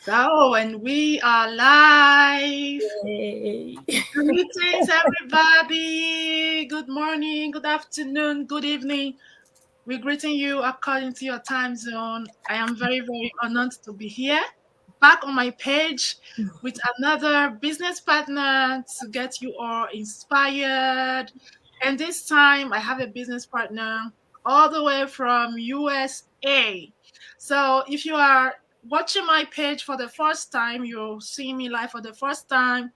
So, and we are live. Yay. Greetings, everybody. Good morning, good afternoon, good evening. We're greeting you according to your time zone. I am very, very honored to be here, back on my page with another business partner to get you all inspired. And this time, I have a business partner all the way from USA. So if you are watching my page for the first time, you're seeing me live for the first time,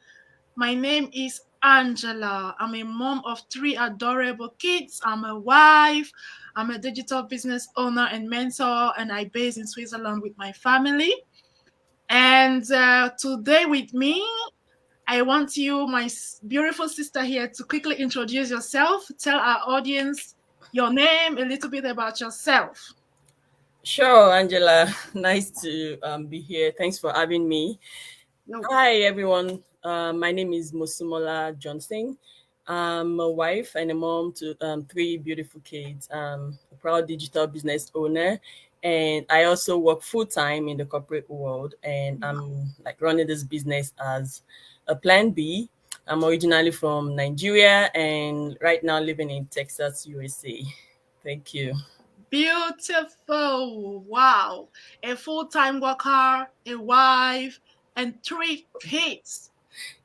my name is Angela. I'm a mom of three adorable kids. I'm a wife. I'm a digital business owner and mentor, and I base in Switzerland with my family. And today with me, I want you, my beautiful sister here, to quickly introduce yourself. Tell our audience your name, a little bit about yourself. Sure, Angela. Nice to be here. Thanks for having me. Yo. Hi, everyone. My name is Mosumola Johnson. I'm a wife and a mom to three beautiful kids. A proud digital business owner, and I also work full time in the corporate world. And I'm like running this business as a Plan B. I'm originally from Nigeria and right now living in Texas, USA. Thank you. Beautiful. Wow. A full-time worker, a wife, and three kids.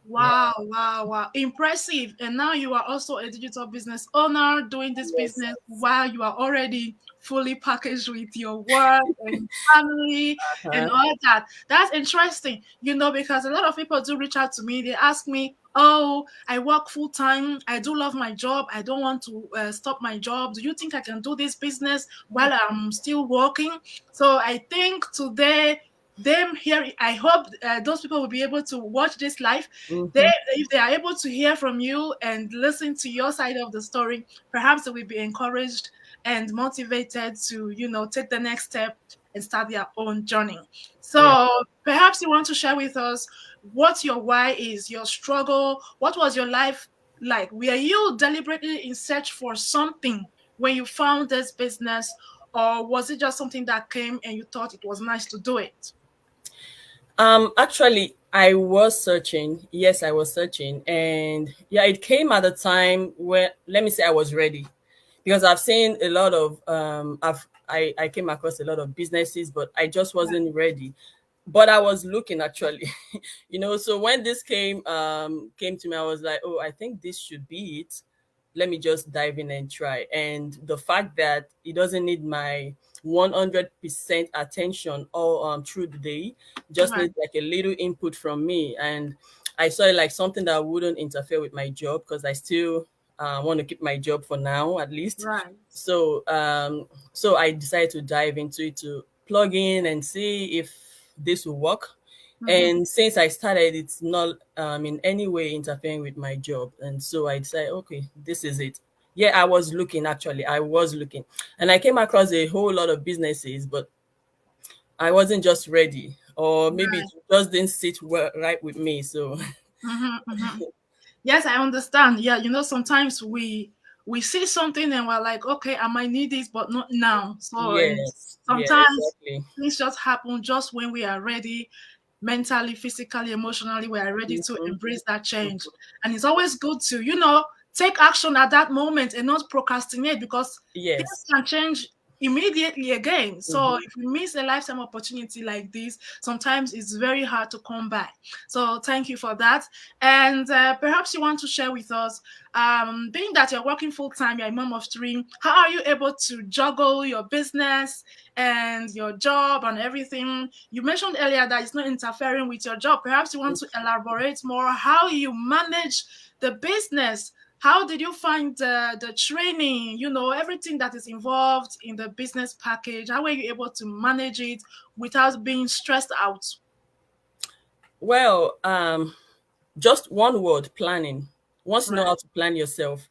Yeah. Wow, wow, wow. Impressive. And now you are also a digital business owner doing this Yes. business while you are already fully packaged with your work and family and Uh-huh. all that. That's interesting, because a lot of people do reach out to me. They ask me, "Oh, I work full time. I do love my job. I don't want to stop my job. Do you think I can do this business while I'm still working?" So I think today, them here, I hope those people will be able to watch this live. They, Mm-hmm. if they are able to hear from you and listen to your side of the story, perhaps they will be encouraged and motivated to, take the next step and start their own journey. Right. So perhaps you want to share with us what your why is, your struggle. What was your life like? Were you deliberately in search for something when you found this business, or was it just something that came and you thought it was nice to do it? Actually, I was searching. Yes, I was searching, and yeah, it came at a time where let me say I was ready, because I've seen a lot of I came across a lot of businesses, but I just wasn't ready. But I was looking actually, So when this came to me, I was like, oh, I think this should be it. Let me just dive in and try. And the fact that it doesn't need my 100% attention all through the day, just Right, needs like a little input from me. And I saw it like something that wouldn't interfere with my job, because I still want to keep my job for now at least. right. So I decided to dive into it, to plug in and see if this will work. Mhm. And since I started, it's not in any way interfering with my job. And so I decided, okay, this is it. Yeah, I was looking actually. I was looking. And I came across a whole lot of businesses, but I wasn't just ready. Or maybe it Right. just didn't sit well, right with me. So Mhm, mhm. Yes, I understand. Yeah, sometimes we see something and we're like, okay, I might need this, but not now. So, and yes, yeah, sometimes exactly. things just happen just when we are ready, mentally, physically, emotionally, we are ready to Mhm. embrace that change. And it's always good to, take action at that moment and not procrastinate, because things Yes. can change immediately again. So Mhm. if we miss a lifetime opportunity like this, sometimes it's very hard to come back. So thank you for that. And perhaps you want to share with us, being that you're working full time, you're a mom of three, how are you able to juggle your business and your job and everything? You mentioned earlier that it's not interfering with your job. Perhaps you want to elaborate more how you manage the business. How did you find the training, everything that is involved in the business package? How were you able to manage it without being stressed out? Well, just one word: planning. Once you know Right. how to plan yourself,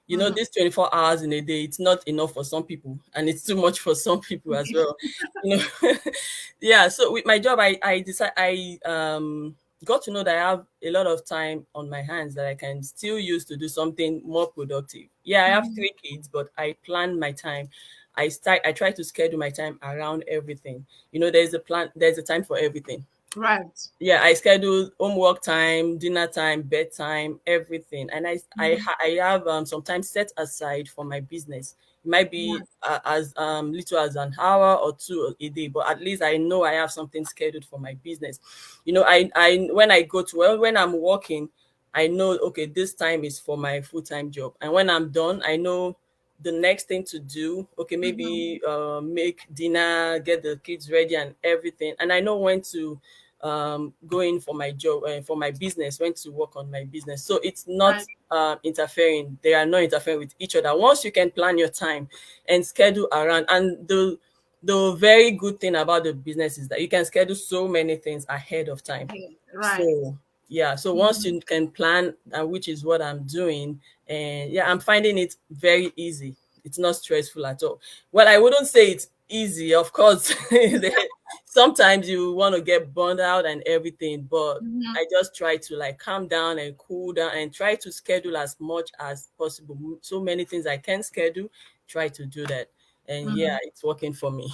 Mhm. this 24 hours in a day, it's not enough for some people, and it's too much for some people as well. you know yeah, so with my job, I decide I got to know that I have a lot of time on my hands that I can still use to do something more productive. Yeah, I have Mhm. three kids, but I plan my time. I try to schedule my time around everything. There's a time for everything. Right. Yeah, I schedule homework time, dinner time, bedtime, everything, and Mhm. I have sometimes set aside for my business. It might be Right. as little as an hour or two a day, but at least I know I have something scheduled for my business. I when I go to well, when I'm working, I know, okay, this time is for my full-time job, and when I'm done, I know the next thing to do. Okay, Mhm. maybe make dinner, get the kids ready and everything, and I know when to go in for my job, for my business, when to work on my business. So it's not Right. interfering. They are not interfering with each other. Once you can plan your time and schedule around, and the very good thing about the business is that you can schedule so many things ahead of time. Okay. Right. So yeah, so once Mhm. you can plan, which is what I'm doing, and yeah, I'm finding it very easy. It's not stressful at all. Well, I wouldn't say it's easy, of course. Sometimes you want to get burned out and everything, but Mhm. I just try to like calm down and cool down and try to schedule as much as possible. So many things I can schedule, try to do that. And yeah, Mhm. it's working for me.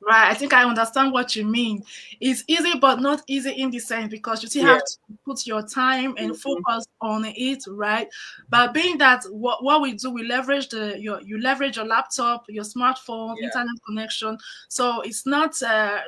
Right. I think I understand what you mean. It's easy, but not easy in the sense because you still Yeah. have to put your time and Mhm. focus on it, right? But being that what we do, we leverage you leverage your laptop, your smartphone, Yeah. internet connection. So it's not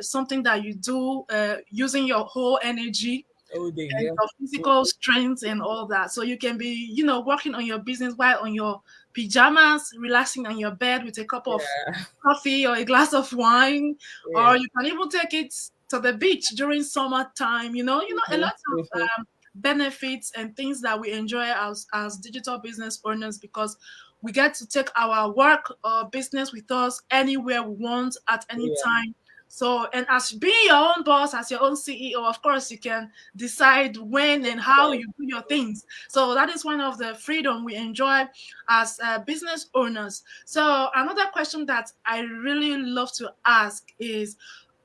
something that you do using your whole energy Oh, day. and Yeah. your physical strength and all that. So you can be, working on your business while on your pajamas, relaxing on your bed with a cup of Yeah. coffee or a glass of wine, Yeah. or you can even take it to the beach during summertime. A Mhm. lot of Mhm. benefits and things that we enjoy as digital business owners because we get to take our work or business with us anywhere we want at any Yeah. time. So, and as being your own boss, as your own CEO, of course, you can decide when and how Yeah. you do your things. So that is one of the freedom we enjoy as business owners. So another question that I really love to ask is,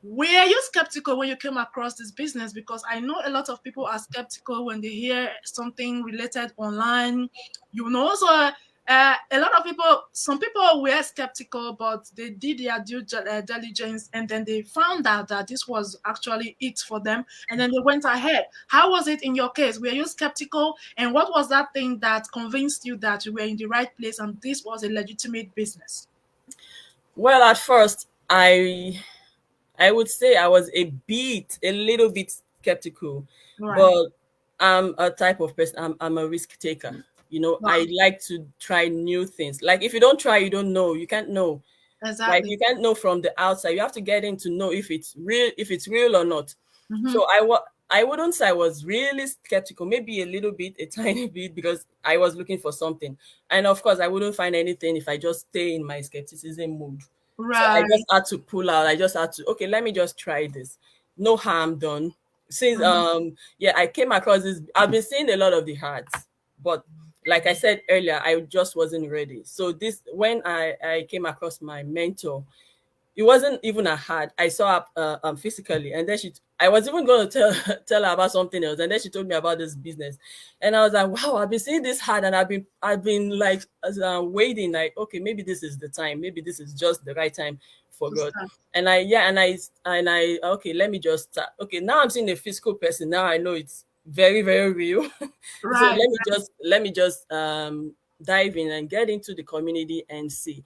were you skeptical when you came across this business? Because I know a lot of people are skeptical when they hear something related online. Also a lot of people, some people were skeptical, but they did their diligence and then they found out that this was actually it for them. And then they went ahead. How was it in your case? Were you skeptical? And what was that thing that convinced you that you were in the right place and this was a legitimate business? Well, at first, I would say I was a little bit skeptical, Right. but I'm a type of person. I'm a risk taker. Wow. I like to try new things. Like if you don't try, you don't know. You can't know. Like Exactly. you can't know from the outside. You have to get in to know if it's real or not. Mm-hmm. So I wouldn't say I was really skeptical. Maybe a little bit, a tiny bit, because I was looking for something. And of course, I wouldn't find anything if I just stay in my skepticism mood. So I just Right. had to pull out. I just had to, okay, let me just try this. No harm done. Since Mhm. yeah, I came across this. I've been seeing a lot of the ads, but like I said earlier, I just wasn't ready. So this when I came across my mentor, it wasn't even a ad. I saw her physically, and then I was even going to tell tell her about something else, and then she told me about this business, and I was like, wow, I've been seeing this ad, and I've been like waiting, like, okay, maybe this is the time, maybe this is just the right time for To God. start. And I okay, let me just start. Okay, now I'm seeing a physical person. Now I know it's very very real. So Right. let me just dive in and get into the community and see.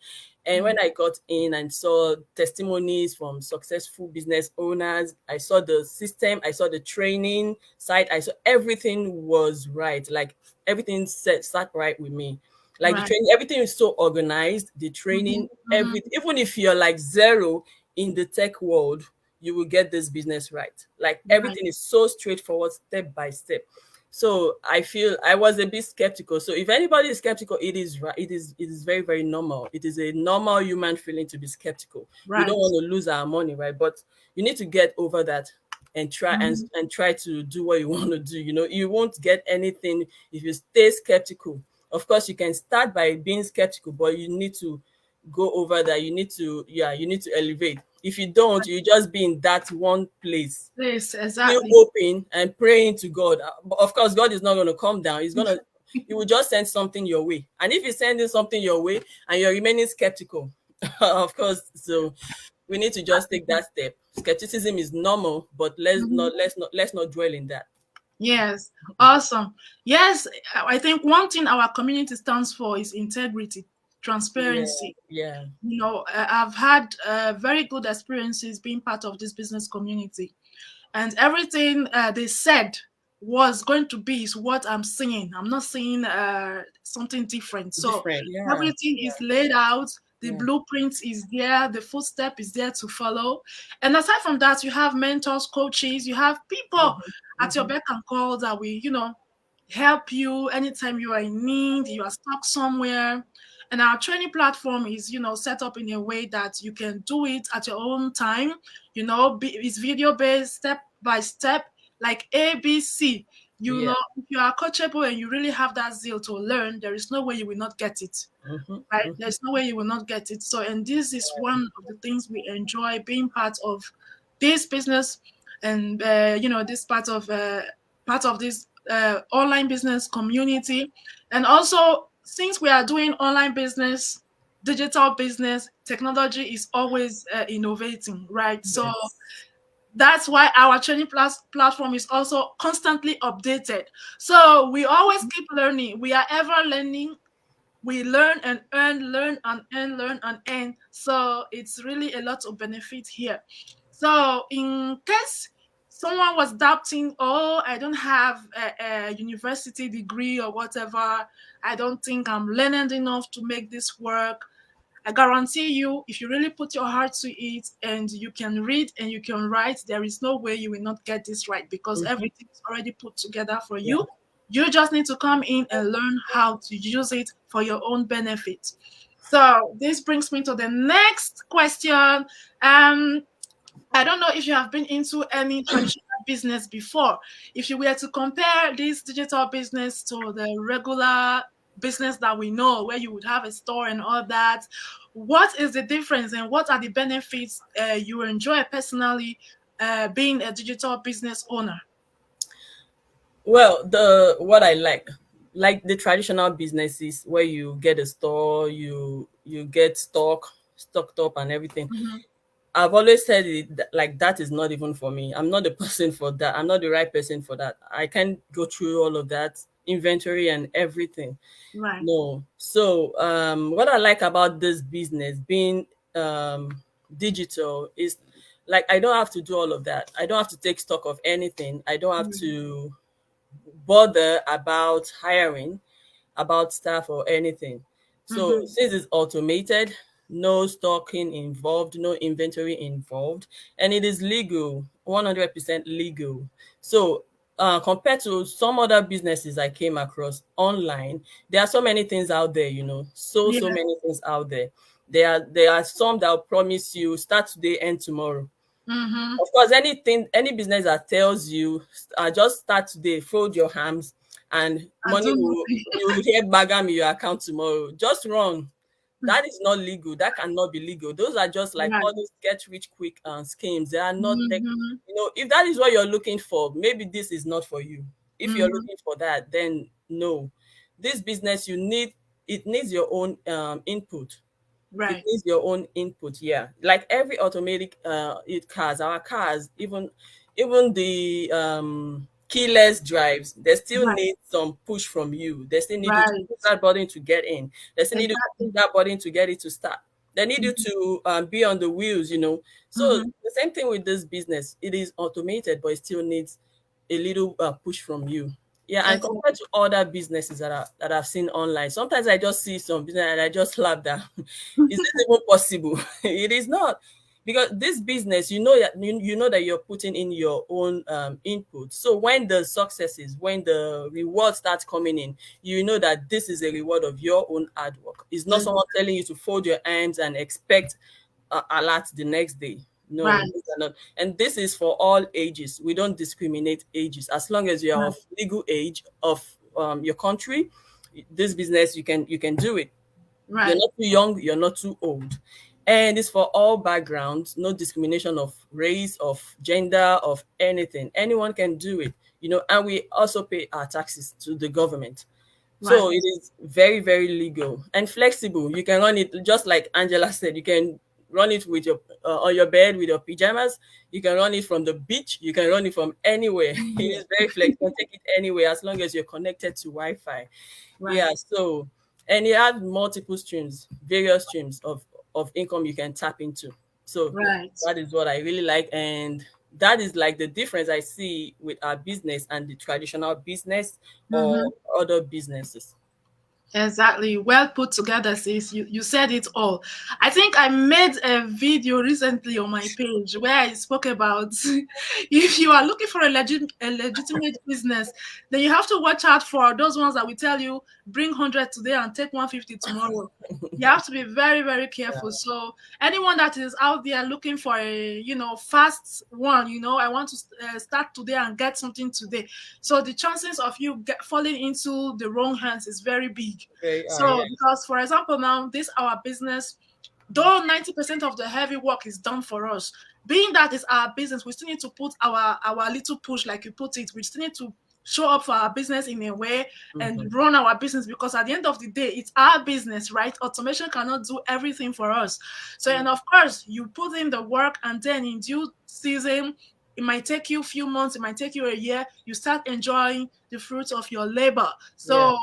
And Mm. when I got in and saw testimonies from successful business owners, I saw the system, I saw the training site, I saw everything was right. Like everything sat right with me. Like the Right. training, everything is so organized. The Mhm. training, Mhm. everything. Even if you're like zero in the tech world, you will get this business right. Like Right. everything is so straightforward, step by step. So I feel I was a bit skeptical. So if anybody is skeptical, it is right. It is very very normal. It is a normal human feeling to be skeptical. We don't Right. want to lose our money, right? But you need to get over that and try Mhm. and try to do what you want to do. You won't get anything if you stay skeptical. Of course, you can start by being skeptical, but you need to go over that. You need to elevate. If you don't, you just be in that one place Yes, still exactly. hoping and praying to God. But of course, God is not going to come down. He will just send something your way. And if He's sending something your way and you're remaining skeptical, of course, so we need to just take that step. skepticism is normal, but let's not dwell in that. Yes, awesome. Yes, I think one thing our community stands for is integrity, Yeah, transparency. yeah, I've had very good experiences being part of this business community, and everything they said was going to be is what I'm seeing. I'm not seeing something different. So different. Yeah, everything is laid out. The yeah. blueprint is there. The footstep is there to follow. And aside from that, you have mentors, coaches. You have people Mhm, at your mhm. beck and call that will, help you anytime you are in need. You are stuck somewhere. And our training platform is, set up in a way that you can do it at your own time. It's video based, step by step, like ABC. Yeah. If you are coachable and you really have that zeal to learn, there is no way you will not get it. Mhm, Right? mhm. There's no way you will not get it. So, and this is one of the things we enjoy being part of this business, and this part of this online business community, and also since we are doing online business, digital business, technology is always innovating, right? So Yes. that's why our training platform is also constantly updated. So we always keep learning. We are ever learning. We learn and earn, learn and earn, learn and earn. So it's really a lot of benefit here. So in case someone was doubting, oh, I don't have a university degree or whatever, I don't think I'm learned enough to make this work. I guarantee you, if you really put your heart to it and you can read and you can write, there is no way you will not get this right because Mhm. everything is already put together for Yeah. you. You just need to come in and learn how to use it for your own benefit. So this brings me to the next question. I don't know if you have been into any traditional business before. If you were to compare this digital business to the regular business that we know, where you would have a store and all that, what is the difference and what are the benefits you enjoy personally being a digital business owner? Well, the what I like the traditional businesses where you get a store, you get stocked up and everything. Mhm. I've always said it like that is not even for me. I'm not the person for that. I'm not the right person for that. I can't go through all of that inventory and everything. Right. No. So what I like about this business being digital is like I don't have to do all of that. I don't have to take stock of anything. I don't have Mhm. to bother about hiring, about staff or anything. So Mhm. since it's automated, no stocking involved, no inventory involved, and it is legal, 100% legal. So compared to some other businesses I came across online, there are so many things out there, so Yeah. many things out there. There are some that will promise you start today, end tomorrow. Mhm. Of course, any business that tells you just start today, fold your hands, and I money do will nothing. you will hear bagam in your account tomorrow. Just run. That is not legal. That cannot be legal. Those are just like Right. all those get rich quick schemes. They are not. Mhm. If that is what you're looking for, maybe this is not for you. If you're Mhm. looking for that, then no. This business it needs your own input. It Right. needs your own input, yeah. Like every automatic our cars, even the keyless drives, they still Right. need some push from you. They still need you to push Right. that button to get in. They still need you to push Exactly. that button to get it to start. They need you to be on the wheels. So Mhm. the same thing with this business. It is automated, but it still needs a little push from you. Yeah, and compared Exactly. to other businesses that I've seen online, sometimes I just see some business and I just laugh that is this even possible? It is not, because this business, you know that you're putting in your own input. So when the successes, when the reward starts coming in, you know that this is a reward of your own hard work. It's not Ex- someone telling you to fold your hands and expect alert the next day. No, Right. these are not. And this is for all ages. We don't discriminate ages. As long as you are Right. of legal age of your country, this business you can do it. You're Right. not too young, you're not too old. And it's for all backgrounds, no discrimination of race, of gender, of anything. Anyone can do it. And we also pay our taxes to the government. Right. So it is very, very legal and flexible. You can run it just like Angela said, you can run it with your on your bed with your pajamas. You can run it from the beach. You can run it from anywhere. It is very flexible. Take it anywhere as long as you're connected to Wi-Fi. Yeah. Right. So, and it has multiple streams, various streams of income you can tap into. So Right. that is what I really like, and that is like the difference I see with our business and the traditional business or Mm-hmm. other businesses. Exactly. Well put together, sis. You said it all. I think I made a video recently on my page where I spoke about if you are looking for a legitimate business, then you have to watch out for those ones that will tell you bring 100 today and take 150 tomorrow. You have to be very, very careful. So anyone that is out there looking for a fast one, I want to start today and get something today. So the chances of you falling into the wrong hands is very big. Okay. So Yeah. because for example now this our business, though 90% of the heavy work is done for us, being that it's our business, we still need to put our little push, like you put it. We still need to show up for our business in a way and Mhm. run our business, because at the end of the day it's our business, right? Automation cannot do everything for us. So, and of course you put in the work, and then in due season, it might take you a few months, it might take you a year, you start enjoying the fruits of your labor. Yeah. So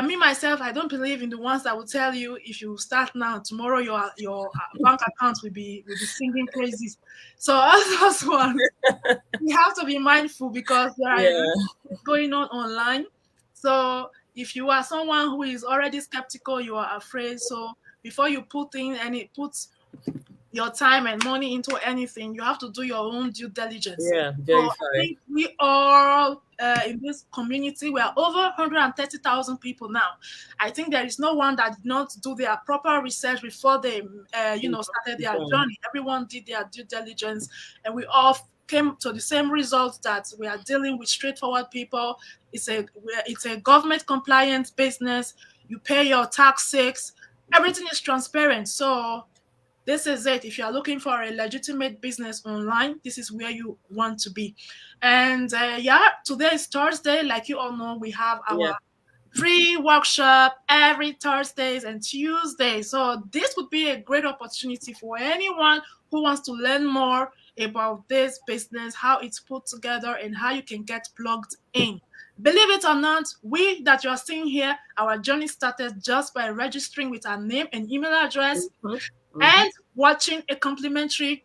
me myself, I don't believe in the ones that will tell you if you start now, tomorrow your bank account will be singing praises. So all those ones, you have to be mindful, because there are a lot Yeah. going on online. So if you are someone who is already skeptical, you are afraid. So before you put your time and money into anything, you have to do your own due diligence. Yeah. So I Verify. think we are in this community, we are over 130,000 people now. I think there is no one that did not do their proper research before they, started their Join. journey. Everyone did their due diligence, and we all came to the same result, that we are dealing with straightforward people. It's a government compliant business. You pay your taxes. Everything is transparent. So this is it. If you are looking for a legitimate business online, this is where you want to be. And today is Thursday. Like you all know, we have our Yeah. free workshop every Thursdays and Tuesdays. So this would be a great opportunity for anyone who wants to learn more about this business, how it's put together, and how you can get plugged in. Believe it or not, we that you are seeing here, our journey started just by registering with our name and email address Mhm. Mhm. and watching a complimentary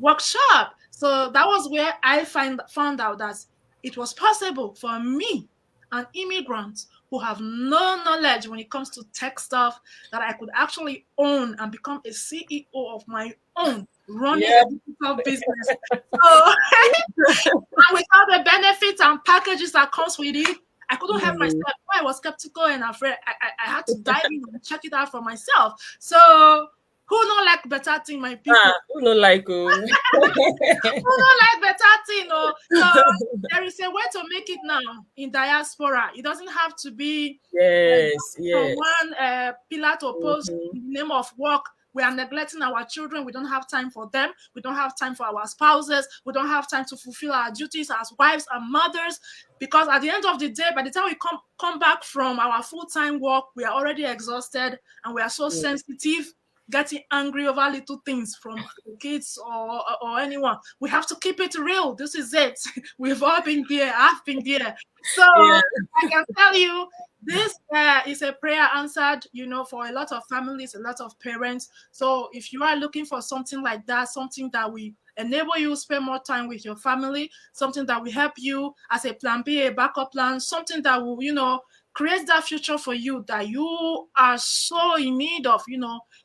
workshop. So that was where I found out that it was possible for me, an immigrant who have no knowledge when it comes to tech stuff, that I could actually own and become a CEO of my own, running Yeah. a digital business. So and with all the benefits and packages that comes with it, I couldn't help Mhm. myself. I was skeptical and afraid. I had to dive in and check it out for myself. So who don't like better thing, my people? Who no like oh? Who don't like better thing? Oh, so there is a way to make it now in diaspora. It doesn't have to be Yes. from Yes. one pillar to post Mhm. in the name of work. We are neglecting our children. We don't have time for them. We don't have time for our spouses. We don't have time to fulfill our duties as wives and mothers. Because at the end of the day, by the time we come back from our full-time work, we are already exhausted, and we are so sensitive, getting angry over little things from the kids or anyone. We have to keep it real. This is it. We've all been there. I've been there. So Yeah. I can tell you, this is a prayer answered, for a lot of families, a lot of parents. So if you are looking for something like that, something that will enable you to spend more time with your family, something that will help you as a plan B, a backup plan, something that will, create that future for you that you are so in need of,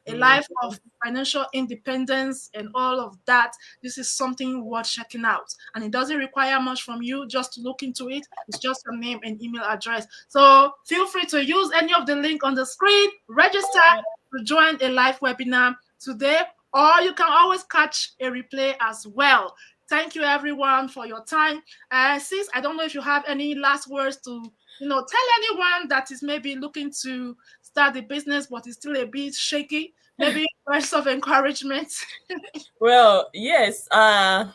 a life Mhm. of financial independence and all of that. This is something worth checking out. And it doesn't require much from you just to look into it. It's just your name and email address. So feel free to use any of the link on the screen, register to join a live webinar today, or you can always catch a replay as well. Thank you everyone for your time. Sis, I don't know if you have any last words to, tell anyone that is maybe looking to start the business but is still a bit shaky. Maybe words of encouragement. Well, yes. Well,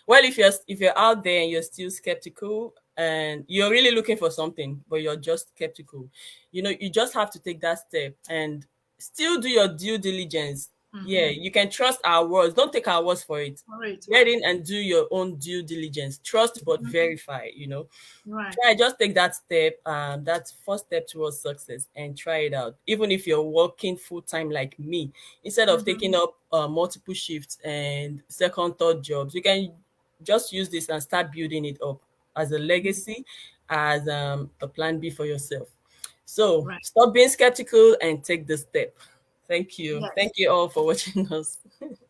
if you're out there and you're still skeptical and you're really looking for something, but you're just skeptical, you just have to take that step and still do your due diligence. Yeah, you can trust our words. Don't take our words for it. Right, Get right. in and do your own due diligence. Trust but verify, Right. Try, just take that step, that first step towards success, and try it out. Even if you're working full-time like me, instead of taking up multiple shifts and second, third jobs, you can just use this and start building it up as a legacy, as a plan B for yourself. So Right. stop being skeptical and take the step. Yes. Thank you all for watching us.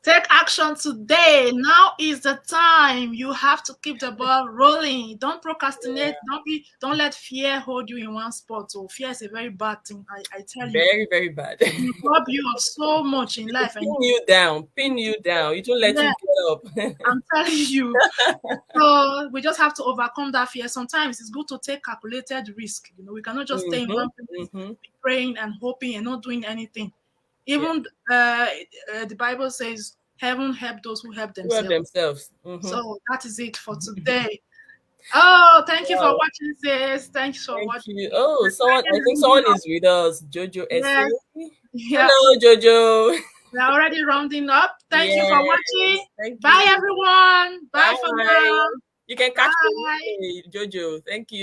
Take action today. Now is the time. You have to keep the ball rolling. Don't procrastinate. Don't let fear hold you in one spot. So fear is a very bad thing. I tell you. Very, very bad. It will rob you of so much in life. And Pin you down. You don't let yeah, you get up. I'm telling you. So we just have to overcome that fear. Sometimes it's good to take calculated risk. We cannot just stay in one place, praying and hoping and not doing anything. Even the Bible says, "Heaven help those who help Well, themselves." themselves. So that is it for today. Oh, thank you for Wow, watching, sis. Thanks for thank watching. you. Oh, I think someone is with us. Jojo Yes, Essay. yeah. Hello, Jojo. We're already rounding up. Thank you for watching. Yes, thank Bye, you. everyone. Bye for Bye. now. You can catch Bye. me, Jojo. Thank you.